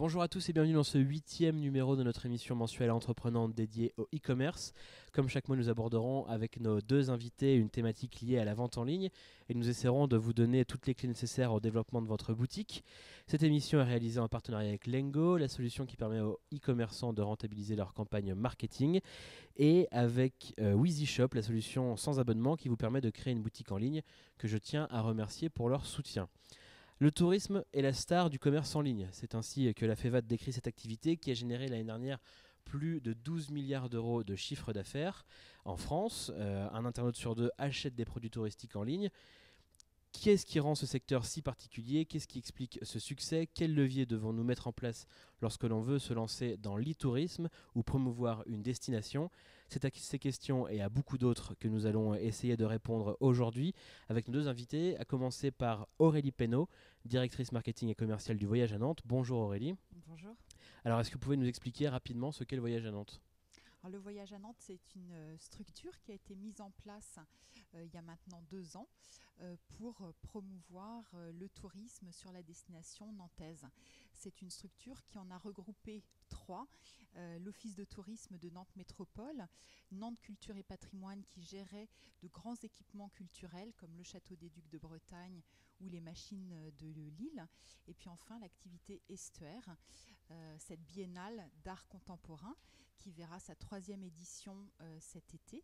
Bonjour à tous et bienvenue dans ce 8e numéro de notre émission mensuelle entreprenante dédiée au e-commerce. Comme chaque mois, nous aborderons avec nos deux invités une thématique liée à la vente en ligne et nous essaierons de vous donner toutes les clés nécessaires au développement de votre boutique. Cette émission est réalisée en partenariat avec Lengo, la solution qui permet aux e-commerçants de rentabiliser leur campagne marketing, et avec WheezyShop, la solution sans abonnement qui vous permet de créer une boutique en ligne que je tiens à remercier pour leur soutien. Le tourisme est la star du commerce en ligne. C'est ainsi que la FEVAD décrit cette activité qui a généré l'année dernière plus de 12 milliards d'euros de chiffre d'affaires en France. Un internaute sur deux achète des produits touristiques en ligne. Qu'est-ce qui rend ce secteur si particulier? Qu'est-ce qui explique ce succès? Quels leviers devons-nous mettre en place lorsque l'on veut se lancer dans l'e-tourisme ou promouvoir une destination? C'est à ces questions et à beaucoup d'autres que nous allons essayer de répondre aujourd'hui avec nos deux invités, à commencer par Aurélie Pénaud, directrice marketing et commerciale du Voyage à Nantes. Bonjour Aurélie. Bonjour. Alors, est-ce que vous pouvez nous expliquer rapidement ce qu'est le Voyage à Nantes? Alors, le Voyage à Nantes, c'est une structure qui a été mise en place il y a maintenant 2 ans pour promouvoir le tourisme sur la destination nantaise. C'est une structure qui en a regroupé 3. L'Office de tourisme de Nantes Métropole, Nantes Culture et Patrimoine qui gérait de grands équipements culturels comme le Château des Ducs de Bretagne ou les machines de Lille. Et puis enfin l'activité Estuaire, cette biennale d'art contemporain qui verra sa 3e édition cet été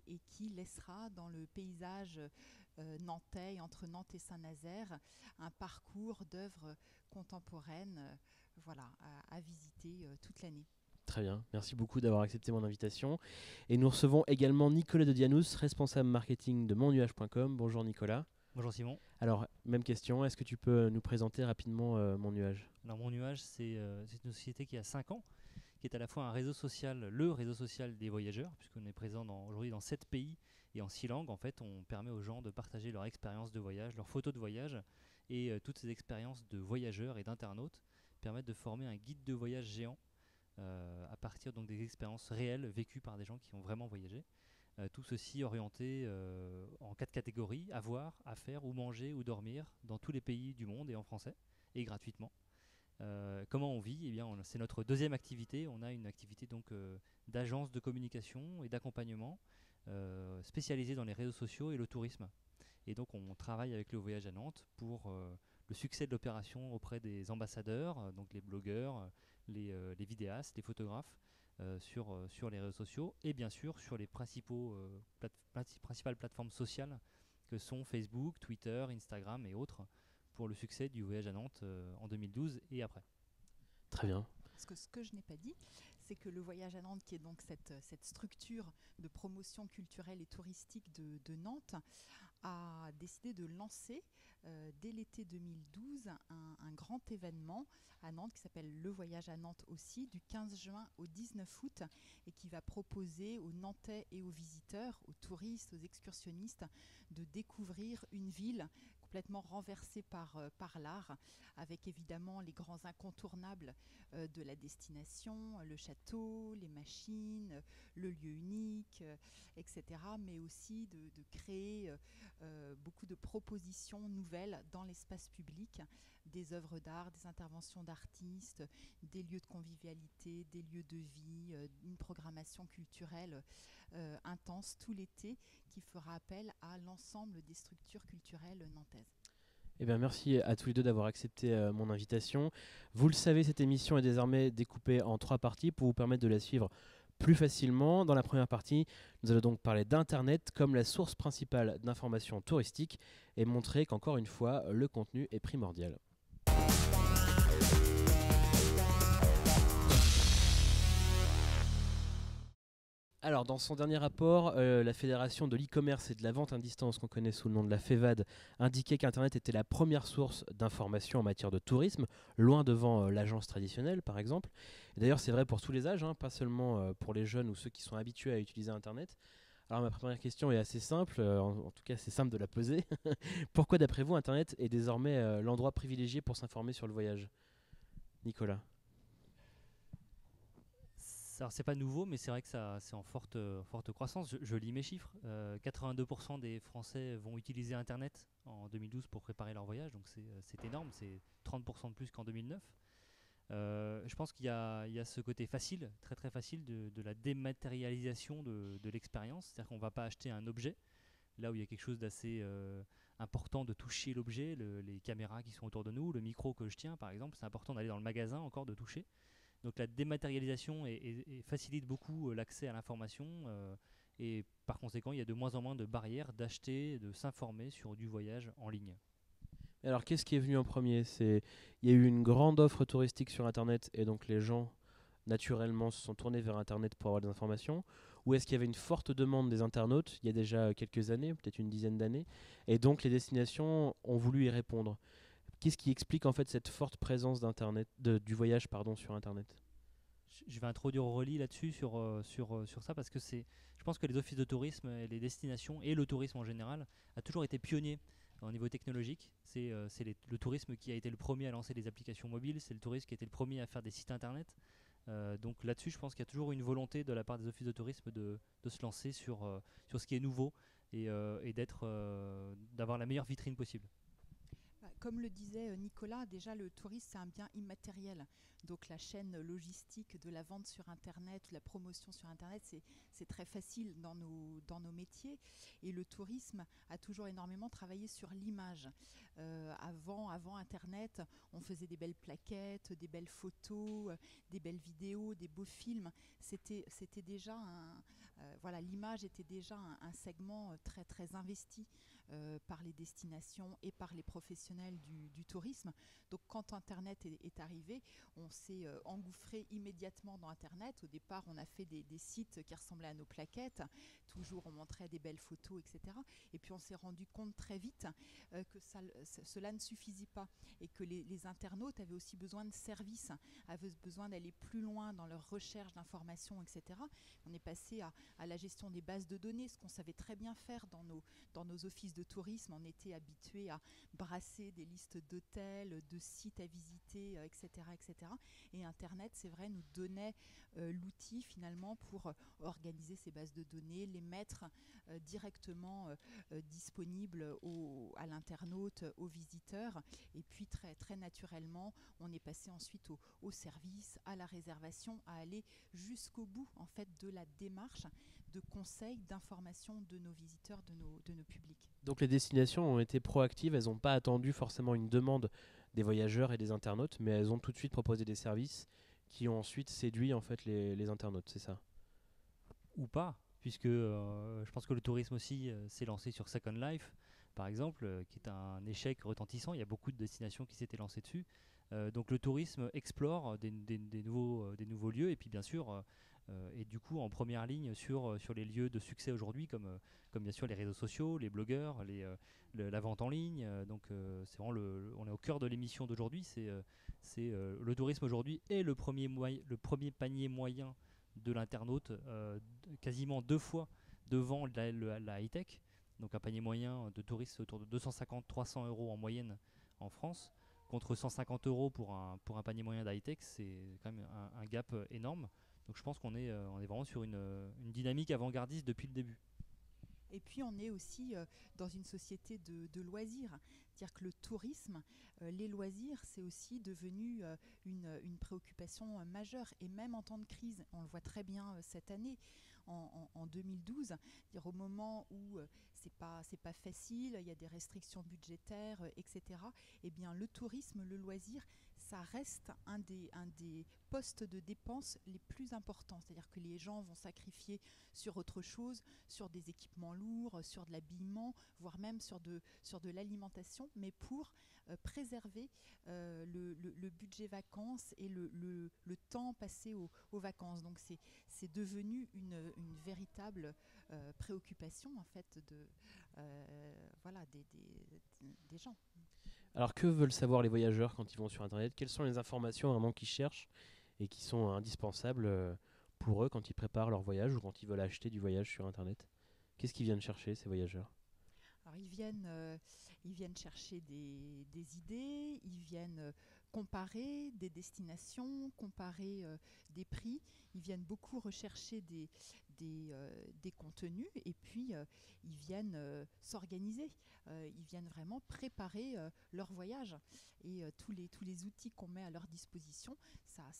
et qui laissera dans le paysage nantais, entre Nantes et Saint-Nazaire, un parcours d'œuvres contemporaines à visiter toute l'année. Très bien, merci beaucoup d'avoir accepté mon invitation. Et nous recevons également Nicolas de Dianous, responsable marketing de monnuage.com. Bonjour Nicolas. Bonjour Simon. Alors, même question, est-ce que tu peux nous présenter rapidement Mon Nuage? Alors Mon Nuage, c'est une société qui a 5 ans, qui est à la fois un réseau social, le réseau social des voyageurs, puisqu'on est présent aujourd'hui dans 7 pays et en 6 langues. En fait, on permet aux gens de partager leur expérience de voyage, leurs photos de voyage, et toutes ces expériences de voyageurs et d'internautes permettent de former un guide de voyage géant à partir donc des expériences réelles vécues par des gens qui ont vraiment voyagé. Tout ceci orienté en 4 catégories: à voir, à faire, ou manger, ou dormir, dans tous les pays du monde et en français, et gratuitement. Comment on vit? Eh bien, c'est notre 2e activité. On a une activité donc d'agence de communication et d'accompagnement spécialisée dans les réseaux sociaux et le tourisme. Et donc on travaille avec le Voyage à Nantes pour le succès de l'opération auprès des ambassadeurs, donc les blogueurs, les vidéastes, les photographes, sur les réseaux sociaux, et bien sûr sur les principales plateformes sociales que sont Facebook, Twitter, Instagram et autres, pour le succès du Voyage à Nantes en 2012 et après. Très bien. Parce que ce que je n'ai pas dit, c'est que le Voyage à Nantes, qui est donc cette structure de promotion culturelle et touristique de Nantes, a décidé de lancer dès l'été 2012 un grand événement à Nantes qui s'appelle le Voyage à Nantes aussi, du 15 juin au 19 août, et qui va proposer aux Nantais et aux visiteurs, aux touristes, aux excursionnistes, de découvrir une ville complètement renversée par l'art, avec évidemment les grands incontournables de la destination, le château, les machines, le lieu unique, etc. Mais aussi de créer beaucoup de propositions nouvelles dans l'espace public, des œuvres d'art, des interventions d'artistes, des lieux de convivialité, des lieux de vie, une programmation culturelle intense tout l'été qui fera appel à l'ensemble des structures culturelles nantaises. Eh bien, merci à tous les deux d'avoir accepté mon invitation. Vous le savez, cette émission est désormais découpée en 3 parties pour vous permettre de la suivre plus facilement. Dans la première partie, nous allons donc parler d'Internet comme la source principale d'informations touristiques et montrer qu'encore une fois, le contenu est primordial. Alors, dans son dernier rapport, la Fédération de l'e-commerce et de la vente à distance, qu'on connaît sous le nom de la FEVAD, indiquait qu'Internet était la première source d'information en matière de tourisme, loin devant l'agence traditionnelle, par exemple. Et d'ailleurs, c'est vrai pour tous les âges, pas seulement pour les jeunes ou ceux qui sont habitués à utiliser Internet. Alors, ma première question est assez simple, en tout cas, c'est simple de la poser. Pourquoi, d'après vous, Internet est désormais l'endroit privilégié pour s'informer sur le voyage? Nicolas? c'est pas nouveau, mais c'est vrai que c'est en forte croissance. Je lis mes chiffres. 82% des Français vont utiliser Internet en 2012 pour préparer leur voyage, donc c'est énorme, c'est 30% de plus qu'en 2009. Je pense qu'il y a ce côté facile, très très facile, de la dématérialisation de l'expérience. C'est-à-dire qu'on ne va pas acheter un objet, là où il y a quelque chose d'assez important de toucher l'objet, les caméras qui sont autour de nous, le micro que je tiens par exemple, c'est important d'aller dans le magasin encore, de toucher. Donc la dématérialisation facilite beaucoup l'accès à l'information et par conséquent il y a de moins en moins de barrières d'acheter, de s'informer sur du voyage en ligne. Alors, qu'est-ce qui est venu en premier? Il y a eu une grande offre touristique sur Internet et donc les gens, naturellement, se sont tournés vers Internet pour avoir des informations. Ou est-ce qu'il y avait une forte demande des internautes il y a déjà quelques années, peut-être une dizaine d'années, et donc les destinations ont voulu y répondre? Qu'est-ce qui explique en fait cette forte présence du voyage sur Internet? Je vais introduire Aurélie là-dessus sur ça parce que je pense que les offices de tourisme et les destinations et le tourisme en général a toujours été pionnier au niveau technologique. C'est le tourisme qui a été le premier à lancer des applications mobiles, c'est le tourisme qui a été le premier à faire des sites internet. Donc là-dessus, je pense qu'il y a toujours une volonté de la part des offices de tourisme de se lancer sur ce qui est nouveau et d'avoir la meilleure vitrine possible. Comme le disait Nicolas, déjà le tourisme c'est un bien immatériel. Donc la chaîne logistique de la vente sur Internet, la promotion sur Internet, c'est très facile dans nos métiers. Et le tourisme a toujours énormément travaillé sur l'image. Avant Internet, on faisait des belles plaquettes, des belles photos, des belles vidéos, des beaux films. C'était déjà voilà, l'image était déjà un segment très très investi par les destinations et par les professionnels du tourisme. Donc quand Internet est arrivé, on s'est engouffré immédiatement dans Internet. Au départ, on a fait des sites qui ressemblaient à nos plaquettes. Toujours, on montrait des belles photos, etc. Et puis on s'est rendu compte très vite que cela ne suffisait pas et que les internautes avaient aussi besoin de services, avaient besoin d'aller plus loin dans leur recherche d'informations, etc. On est passé à la gestion des bases de données, ce qu'on savait très bien faire dans nos offices de tourisme. On était habitué à brasser des listes d'hôtels, de sites à visiter, etc., etc. Et Internet, c'est vrai, nous donnait l'outil finalement pour organiser ces bases de données, les mettre directement disponibles à l'internaute, aux visiteurs. Et puis très, très naturellement, on est passé ensuite au service, à la réservation, à aller jusqu'au bout en fait de la démarche de conseils, d'informations de nos visiteurs, de nos publics. Donc les destinations ont été proactives, elles n'ont pas attendu forcément une demande des voyageurs et des internautes, mais elles ont tout de suite proposé des services qui ont ensuite séduit en fait les internautes, c'est ça? Ou pas, puisque je pense que le tourisme aussi s'est lancé sur Second Life, par exemple, qui est un échec retentissant. Il y a beaucoup de destinations qui s'étaient lancées dessus. Donc le tourisme explore des nouveaux lieux et puis bien sûr et du coup en première ligne sur les lieux de succès aujourd'hui comme bien sûr les réseaux sociaux, les blogueurs, la vente en ligne. Donc c'est vraiment on est au cœur de l'émission d'aujourd'hui. Le tourisme aujourd'hui est le premier panier moyen de l'internaute, quasiment 2 fois devant la high-tech. Donc un panier moyen de touristes autour de 250-300 euros en moyenne en France, contre 150 euros pour un panier moyen d'high-tech, c'est quand même un gap énorme. Donc je pense on est vraiment sur une dynamique avant-gardiste depuis le début. Et puis on est aussi dans une société de loisirs. C'est-à-dire que le tourisme, les loisirs, c'est aussi devenu une préoccupation majeure. Et même en temps de crise, on le voit très bien cette année, en 2012, dire au moment où c'est pas facile, il y a des restrictions budgétaires, etc. Eh bien le tourisme, le loisir, ça reste un des postes de dépenses les plus importants. C'est-à-dire que les gens vont sacrifier sur autre chose, sur des équipements lourds, sur de l'habillement, voire même sur de l'alimentation, mais pour préserver le budget vacances et le temps passé aux vacances. Donc c'est devenu une véritable préoccupation en fait voilà, des gens. Alors que veulent savoir les voyageurs quand ils vont sur Internet? Quelles sont les informations vraiment qu'ils cherchent et qui sont indispensables pour eux quand ils préparent leur voyage ou quand ils veulent acheter du voyage sur Internet? Qu'est-ce qu'ils viennent chercher ces voyageurs? Alors ils viennent chercher des idées, ils viennent comparer des destinations, comparer des prix. Ils viennent beaucoup rechercher des contenus et puis ils viennent s'organiser. Ils viennent vraiment préparer leur voyage. Et tous les outils qu'on met à leur disposition, ça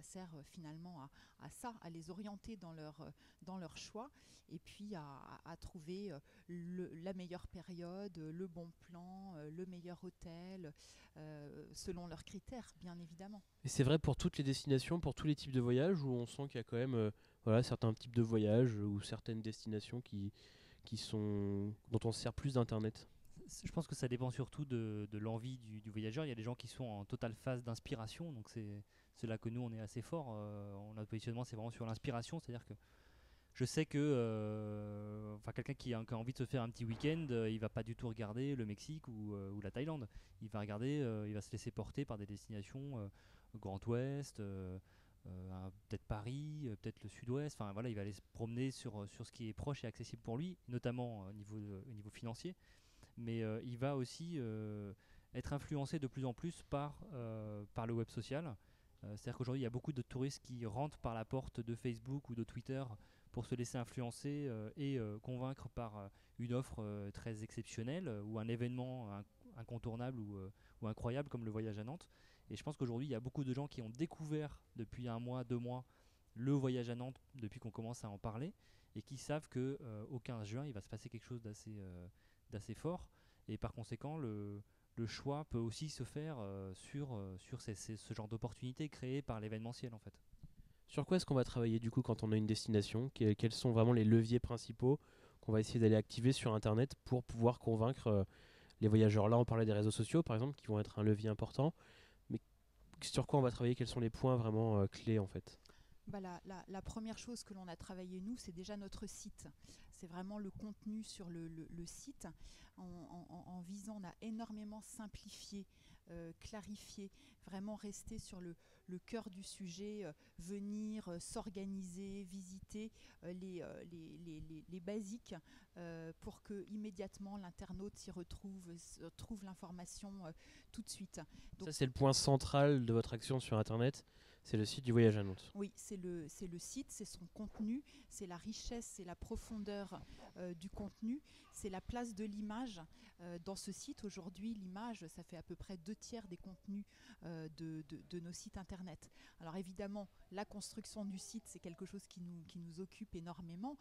sert finalement à ça, à les orienter dans leur choix et puis à trouver la meilleure période, le bon plan, le meilleur hôtel, selon leurs critères, bien évidemment. Et c'est vrai pour toutes les destinations, pour tous les types de voyages, où on sent qu'il y a quand même voilà, certains types de voyages ou certaines destinations dont on se sert plus d'Internet. Je pense que ça dépend surtout de l'envie du voyageur. Il y a des gens qui sont en totale phase d'inspiration, donc c'est là que nous on est assez fort. Notre positionnement c'est vraiment sur l'inspiration, c'est-à-dire que je sais que quelqu'un qui a envie de se faire un petit week-end, il va pas du tout regarder le Mexique ou la Thaïlande. Il va regarder, il va se laisser porter par des destinations Grand Ouest, peut-être Paris, peut-être le Sud-Ouest. Enfin voilà, il va aller se promener sur ce qui est proche et accessible pour lui, notamment au niveau financier. Mais il va aussi être influencé de plus en plus par le web social. C'est-à-dire qu'aujourd'hui, il y a beaucoup de touristes qui rentrent par la porte de Facebook ou de Twitter pour se laisser influencer et convaincre par une offre très exceptionnelle ou un événement incontournable ou incroyable comme le voyage à Nantes. Et je pense qu'aujourd'hui, il y a beaucoup de gens qui ont découvert depuis 1 mois, 2 mois, le voyage à Nantes depuis qu'on commence à en parler et qui savent qu'au 15 juin, il va se passer quelque chose d'assez fort. Et par conséquent, le choix peut aussi se faire sur ce genre d'opportunités créées par l'événementiel en fait. Sur quoi est-ce qu'on va travailler du coup quand on a une destination? Quels sont vraiment les leviers principaux qu'on va essayer d'aller activer sur Internet pour pouvoir convaincre les voyageurs? Là, on parlait des réseaux sociaux par exemple qui vont être un levier important, mais sur quoi on va travailler? Quels sont les points vraiment clés en fait? La première chose que l'on a travaillé, nous, c'est déjà notre site. C'est vraiment le contenu sur le site. En visant, on a énormément simplifié, clarifié, vraiment rester sur le cœur du sujet, venir s'organiser, visiter les basiques pour que immédiatement l'internaute s'y trouve l'information tout de suite. Donc, ça, c'est le point central de votre action sur Internet. C'est le site du voyage à Nantes. Oui, c'est le site, c'est son contenu, c'est la richesse, c'est la profondeur du contenu, c'est la place de l'image dans ce site. Aujourd'hui, l'image, ça fait à peu près 2/3 des contenus de nos sites internet. Alors évidemment, la construction du site, c'est quelque chose qui nous occupe énormément.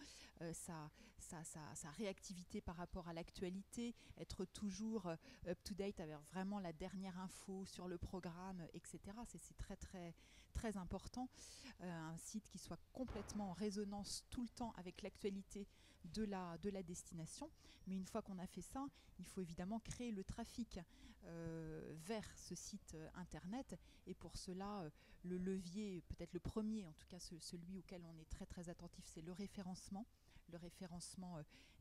Sa réactivité par rapport à l'actualité, être toujours up-to-date avec vraiment la dernière info sur le programme, etc. C'est très très très important, un site qui soit complètement en résonance tout le temps avec l'actualité de la destination. Mais une fois qu'on a fait ça, il faut évidemment créer le trafic vers ce site internet. Et pour cela, le levier, peut-être le premier, en tout cas celui auquel on est très très attentif, c'est le référencement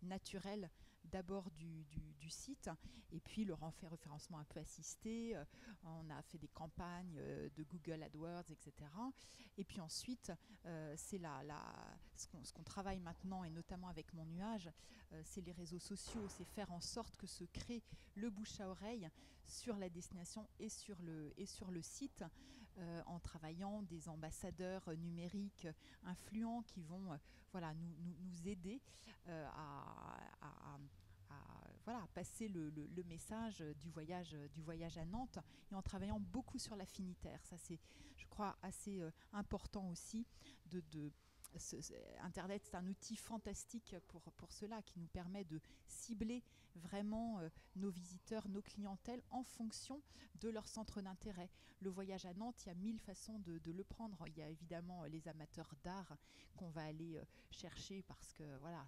naturel d'abord du site et puis le référencement un peu assisté. On a fait des campagnes de Google AdWords, etc. Et puis ensuite, c'est ce qu'on travaille maintenant et notamment avec mon nuage, c'est les réseaux sociaux, c'est faire en sorte que se crée le bouche à oreille sur la destination et sur le site, en travaillant des ambassadeurs numériques influents qui vont nous aider à passer le message du voyage à Nantes, et en travaillant beaucoup sur l'affinitaire. Ça, c'est, je crois, assez important aussi. Internet, c'est un outil fantastique pour cela, qui nous permet de cibler vraiment nos visiteurs, nos clientèles en fonction de leur centre d'intérêt. Le voyage à Nantes, il y a 1000 façons de le prendre. Il y a évidemment les amateurs d'art qu'on va aller chercher parce que voilà,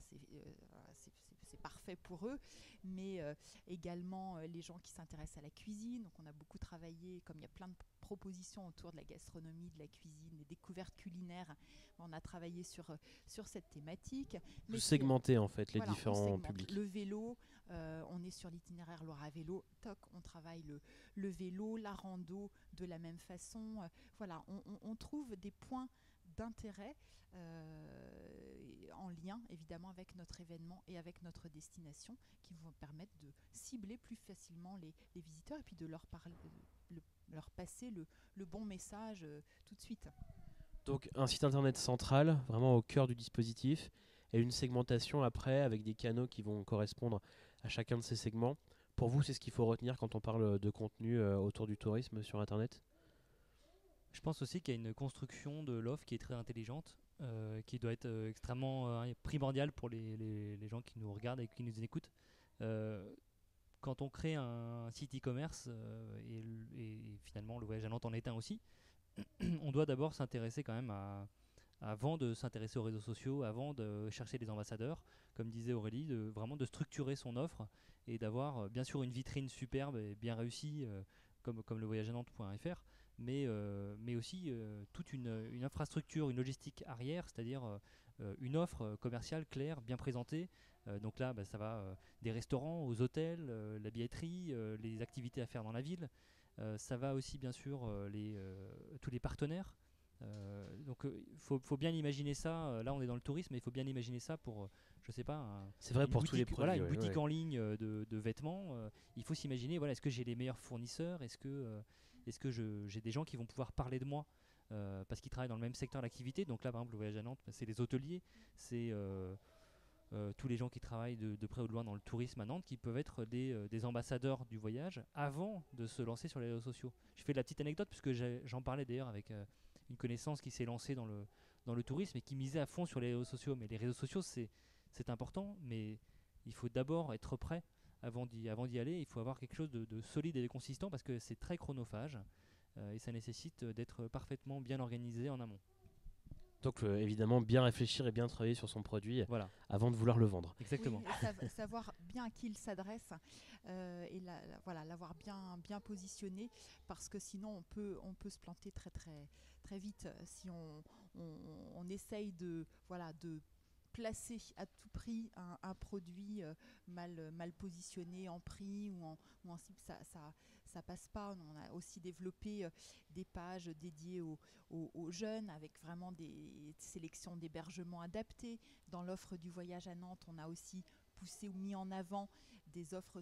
c'est parfait pour eux, mais également les gens qui s'intéressent à la cuisine. Donc on a beaucoup travaillé, comme il y a plein de propositions autour de la gastronomie, de la cuisine, des découvertes culinaires. On a travaillé sur cette thématique. Vous segmentez en fait les différents publics. Le vélo, on est sur l'itinéraire Loire à vélo, on travaille le vélo, la rando de la même façon. On trouve des points d'intérêt en lien évidemment avec notre événement et avec notre destination, qui vont permettre de cibler plus facilement les visiteurs et puis de leur leur passer le bon message tout de suite. Donc un site internet central, vraiment au cœur du dispositif, et une segmentation après avec des canaux qui vont correspondre à chacun de ces segments. Pour vous, c'est ce qu'il faut retenir quand on parle de contenu autour du tourisme sur internet? Je pense aussi qu'il y a une construction de l'offre qui est très intelligente, qui doit être extrêmement primordiale pour les gens qui nous regardent et qui nous écoutent. Euh, Quand on crée un site e-commerce, et finalement le voyage à Nantes en est un aussi, on doit d'abord s'intéresser quand même avant de s'intéresser aux réseaux sociaux, avant de chercher des ambassadeurs, comme disait Aurélie, vraiment de structurer son offre et d'avoir bien sûr une vitrine superbe et bien réussie, comme le voyageanante.fr, mais aussi toute une infrastructure, une logistique arrière, c'est-à-dire une offre commerciale claire, bien présentée. Donc là, ça va des restaurants aux hôtels, la billetterie, les activités à faire dans la ville. Ça va aussi bien sûr tous les partenaires. Donc il faut bien imaginer ça. Là, on est dans le tourisme, mais il faut bien imaginer ça pour, je sais pas, C'est vrai une pour boutique, tous les produits. voilà, une ouais, boutique ouais. en ligne de vêtements. Il faut s'imaginer, voilà, est-ce que j'ai les meilleurs fournisseurs? Est-ce que j'ai des gens qui vont pouvoir parler de moi parce qu'ils travaillent dans le même secteur d'activité? Donc là, par exemple, le voyage à Nantes, c'est les hôteliers, c'est tous les gens qui travaillent de près ou de loin dans le tourisme à Nantes, qui peuvent être des ambassadeurs du voyage avant de se lancer sur les réseaux sociaux. Je fais de la petite anecdote puisque j'en parlais d'ailleurs avec une connaissance qui s'est lancée dans le tourisme et qui misait à fond sur les réseaux sociaux. Mais les réseaux sociaux, c'est important, mais il faut d'abord être prêt avant d'y aller. Il faut avoir quelque chose de solide et de consistant parce que c'est très chronophage et ça nécessite d'être parfaitement bien organisé en amont. Donc évidemment, bien réfléchir et bien travailler sur son produit Voilà, avant de vouloir le vendre. exactement. Oui, et savoir bien à qui il s'adresse et voilà, l'avoir bien positionné parce que sinon on peut se planter très très très vite si on essaye de placer à tout prix un produit mal positionné en prix ou en cible, ça passe pas. On a aussi développé des pages dédiées aux jeunes avec vraiment des sélections d'hébergements adaptés. Dans l'offre du voyage à Nantes, on a aussi poussé ou mis en avant des offres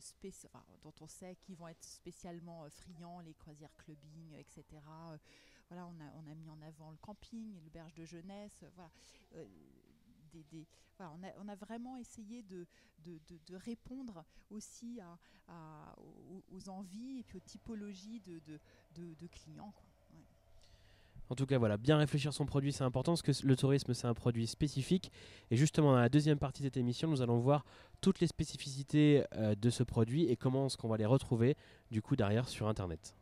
dont on sait qu'ils vont être spécialement friands, les croisières clubbing, etc. Voilà, on a mis en avant le camping, l'auberge de jeunesse. Voilà. Euh, voilà, on a vraiment essayé de répondre aussi aux envies et puis aux typologies de clients, quoi. Ouais. En tout cas, voilà, bien réfléchir son produit, c'est important parce que le tourisme, c'est un produit spécifique. Et justement, dans la deuxième partie de cette émission, nous allons voir toutes les spécificités de ce produit et comment est-ce qu'on va les retrouver du coup derrière sur Internet.